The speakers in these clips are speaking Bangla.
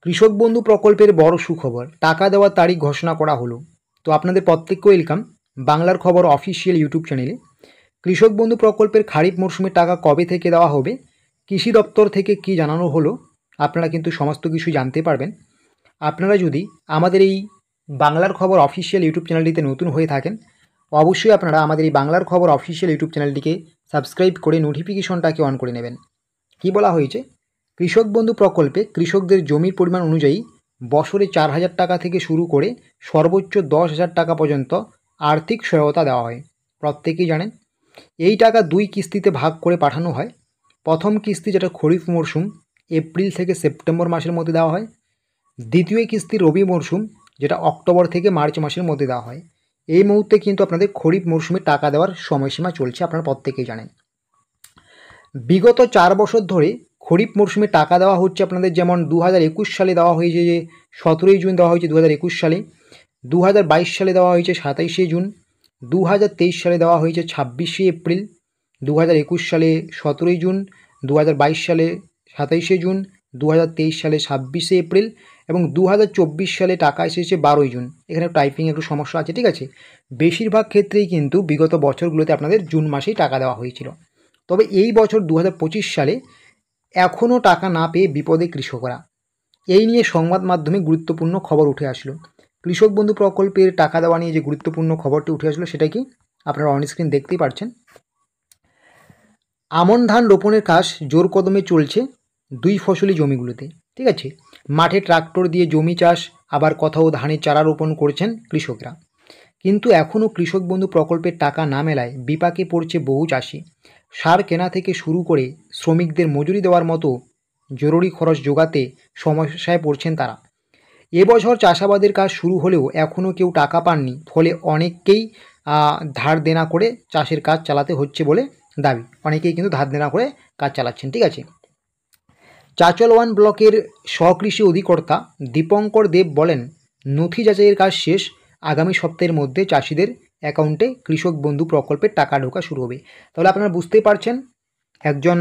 কৃষক বন্ধু প্রকল্পের বড় সুখবর, টাকা দেওয়ার তারিখ ঘোষণা করা হলো। তো আপনাদের প্রত্যেককে ওয়েলকাম বাংলার খবর অফিসিয়াল ইউটিউব চ্যানেলে। কৃষক বন্ধু প্রকল্পের খারিফ মরশুমে টাকা কবে থেকে দেওয়া হবে, কৃষি দপ্তর থেকে কি জানানো হলো, আপনারা কিন্তু সমস্ত কিছু জানতে পারবেন। আপনারা যদি আমাদের এই বাংলার খবর অফিসিয়াল ইউটিউব চ্যানেলটিতে নতুন হয়ে থাকেন, অবশ্যই আপনারা আমাদের এই বাংলার খবর অফিসিয়াল ইউটিউব চ্যানেলটিকে সাবস্ক্রাইব করে নোটিফিকেশনটাকে অন করে নেবেন। কি বলা হয়েছে, কৃষক বন্ধু প্রকল্পে কৃষকদের জমির পরিমাণ অনুযায়ী বছরে 4,000 টাকা থেকে শুরু করে সর্বোচ্চ 10,000 টাকা পর্যন্ত আর্থিক সহায়তা দেওয়া হয়। প্রত্যেকেই জানেন এই টাকা দুই কিস্তিতে ভাগ করে পাঠানো হয়। প্রথম কিস্তি যেটা খরিফ মরশুম এপ্রিল থেকে সেপ্টেম্বর মাসের মধ্যে দেওয়া হয়। দ্বিতীয় কিস্তি রবি মরশুম যেটা অক্টোবর থেকে মার্চ মাসের মধ্যে দেওয়া হয়। এই মুহূর্তে কিন্তু আপনাদের খরিফ মরশুমে টাকা দেওয়ার সময়সীমা চলছে, আপনারা প্রত্যেকেই জানেন। বিগত 4 বছর ধরে খরিফ মরশুমে টাকা দেওয়া হচ্ছে আপনাদের, যেমন 2021 সালে দেওয়া হয়েছে যে 17ই জুন দেওয়া হয়েছে 2021 সালে, 2022 সালে দেওয়া হয়েছে 27শে জুন, 2023 সালে দেওয়া হয়েছে 26শে এপ্রিল, 2021 সালে 17ই জুন, 2022 সালে 27শে জুন, 2023 সালে 26শে এপ্রিল এবং 2024 সালে টাকা এসেছে 12ই জুন। এখানে টাইপিং একটু সমস্যা আছে, ঠিক আছে। বেশিরভাগ ক্ষেত্রেই কিন্তু বিগত বছরগুলোতে আপনাদের জুন মাসেই টাকা দেওয়া হয়েছিল। তবে এই বছর 2025 সালে এখনও টাকা না পেয়ে বিপদে কৃষকরা। এই নিয়ে সংবাদ মাধ্যমে গুরুত্বপূর্ণ খবর উঠে আসলো। কৃষক বন্ধু প্রকল্পের টাকা দেওয়া নিয়ে যে গুরুত্বপূর্ণ খবরটি উঠে আসলো সেটা কি আপনারা অন স্ক্রিন দেখতেই পাচ্ছেন। আমন ধান রোপণের কাজ জোর কদমে চলছে দুই ফসলি জমিগুলোতে, ঠিক আছে। মাঠে ট্রাক্টর দিয়ে জমি চাষ, আবার কোথাও ধানের চারা রোপণ করছেন কৃষকরা। কিন্তু এখনও কৃষক বন্ধু প্রকল্পের টাকা না মেলায় বিপাকে পড়ছে বহু চাষি। সার কেনা থেকে শুরু করে শ্রমিকদের মজুরি দেওয়ার মতো জরুরি খরচ জোগাতে সমস্যায় পড়ছেন তারা। এবছর চাষাবাদের কাজ শুরু হলেও এখনও কেউ টাকা পাননি, ফলে অনেককেই ধার দেনা করে চাষের কাজ চালাতে হচ্ছে বলে দাবি। অনেকেই কিন্তু ধার দেনা করে কাজ চালাচ্ছেন, ঠিক আছে। চাচল-1 ব্লকের সহকৃষি অধিকর্তা দীপঙ্কর দেব বলেন, নথি যাচাইয়ের কাজ শেষ, আগামী সপ্তাহের মধ্যে চাষিদের অ্যাকাউন্টে কৃষক বন্ধু প্রকল্পের টাকা ঢোকা শুরু হবে। তাহলে আপনারা বুঝতেই পারছেন, একজন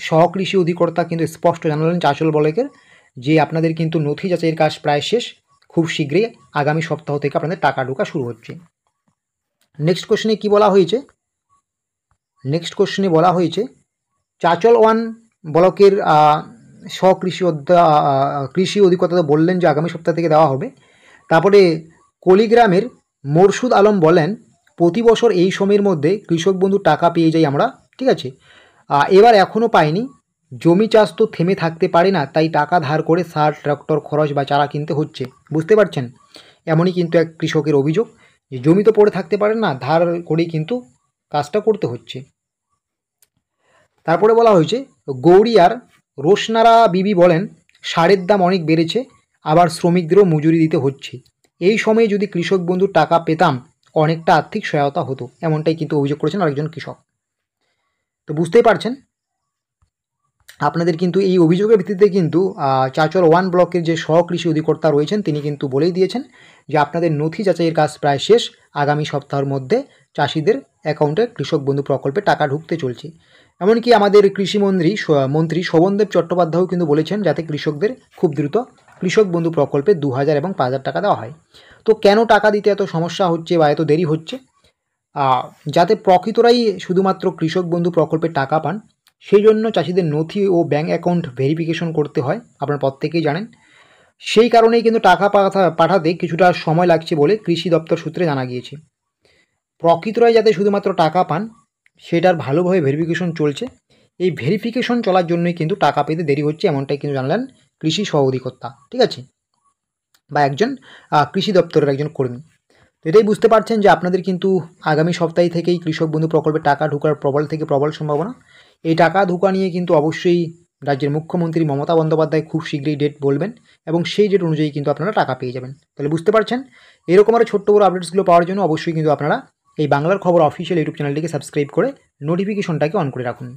সহকৃষি অধিকর্তা কিন্তু স্পষ্ট জানালেন চাচল ব্লকের যে আপনাদের কিন্তু নথি যাচাইয়ের কাজ প্রায় শেষ, খুব শীঘ্রই আগামী সপ্তাহ থেকে আপনাদের টাকা ঢোকা শুরু হচ্ছে। নেক্সট কোশ্চেনে কি বলা হয়েছে, নেক্সট কোশ্চেনে বলা হয়েছে চাচল-1 ব্লকের কৃষি অধিকর্তা বললেন যে আগামী সপ্তাহ থেকে দেওয়া হবে। তারপরে কলিগ্রামের মোরশুদ আলম বলেন, প্রতি বছর এই সময়ের মধ্যে কৃষক বন্ধু টাকা পেয়ে যাই আমরা, ঠিক আছে। এবার এখনও পাইনি, জমি চাষ তো থেমে থাকতে পারে না, তাই টাকা ধার করে সার, ট্রাক্টর খরচ বা চারা কিনতে হচ্ছে। বুঝতে পারছেন, এমনই কিন্তু এক কৃষকের অভিযোগ যে জমি তো পড়ে থাকতে পারে না, ধার করেই কিন্তু কাজটা করতে হচ্ছে। তারপরে বলা হয়েছে গৌরিয়ার রোশনারা বিবি বলেন, সারের দাম অনেক বেড়েছে, আবার শ্রমিকদেরও মজুরি দিতে হচ্ছে। এই সময়ে যদি কৃষক বন্ধুর টাকা পেতাম অনেকটা আর্থিক সহায়তা হতো, এমনটাই কিন্তু অভিযোগ করেছেন আরেকজন কৃষক। তো বুঝতেই পারছেন, আপনাদের কিন্তু এই অভিযোগের ভিত্তিতে কিন্তু চাচল-1 ব্লকের যে সহকৃষি অধিকর্তা রয়েছেন তিনি কিন্তু বলেই দিয়েছেন যে আপনাদের নথি যাচাইয়ের কাজ প্রায় শেষ, আগামী সপ্তাহের মধ্যে চাষিদের অ্যাকাউন্টে কৃষক বন্ধু প্রকল্পে টাকা ঢুকতে চলছে। এমনকি আমাদের মন্ত্রী শোভনদেব চট্টোপাধ্যায়ও কিন্তু বলেছেন যাতে কৃষকদের খুব দ্রুত কৃষক বন্ধু প্রকল্পে 2,000 এবং 5,000 টাকা দেওয়া হয়। তো কেন টাকা দিতে এত সমস্যা হচ্ছে বা এত দেরি হচ্ছে, যাতে প্রকৃতরাই শুধুমাত্র কৃষক বন্ধু প্রকল্পে টাকা পান সেই জন্য চাষিদের নথি ও ব্যাঙ্ক অ্যাকাউন্ট ভেরিফিকেশন করতে হয়, আপনারা প্রত্যেকেই জানেন। সেই কারণেই কিন্তু টাকা পাঠাতে কিছুটা সময় লাগছে বলে কৃষি দপ্তর সূত্রে জানা গিয়েছে। প্রকৃতরাই যাতে শুধুমাত্র টাকা পান সেটার ভালোভাবে ভেরিফিকেশন চলছে, এই ভেরিফিকেশন চলার জন্যই কিন্তু টাকা পেতে দেরি হচ্ছে, এমনটাই কিন্তু জানালেন কৃষি সহ অধিকর্তা, ঠিক আছে, বা একজন কৃষি দপ্তরের একজন কর্মী। তো এটাই বুঝতে পারছেন যে আপনাদের কিন্তু আগামী সপ্তাহ থেকেই কৃষক বন্ধু প্রকল্পে টাকা ঢোকার প্রবল থেকে প্রবল সম্ভাবনা। এই টাকা ঢোকা নিয়ে কিন্তু অবশ্যই রাজ্যের মুখ্যমন্ত্রী মমতা বন্দ্যোপাধ্যায় খুব শীঘ্রই ডেট বলবেন এবং সেই ডেট অনুযায়ী কিন্তু আপনারা টাকা পেয়ে যাবেন। তাহলে বুঝতে পারছেন, এরকম আরও ছোট্ট বড় আপডেটসগুলো পাওয়ার জন্য অবশ্যই কিন্তু আপনারা এই বাংলার খবর অফিসিয়াল ইউটিউব চ্যানেলটিকে সাবস্ক্রাইব করে নোটিফিকেশনটাকে অন করে রাখুন।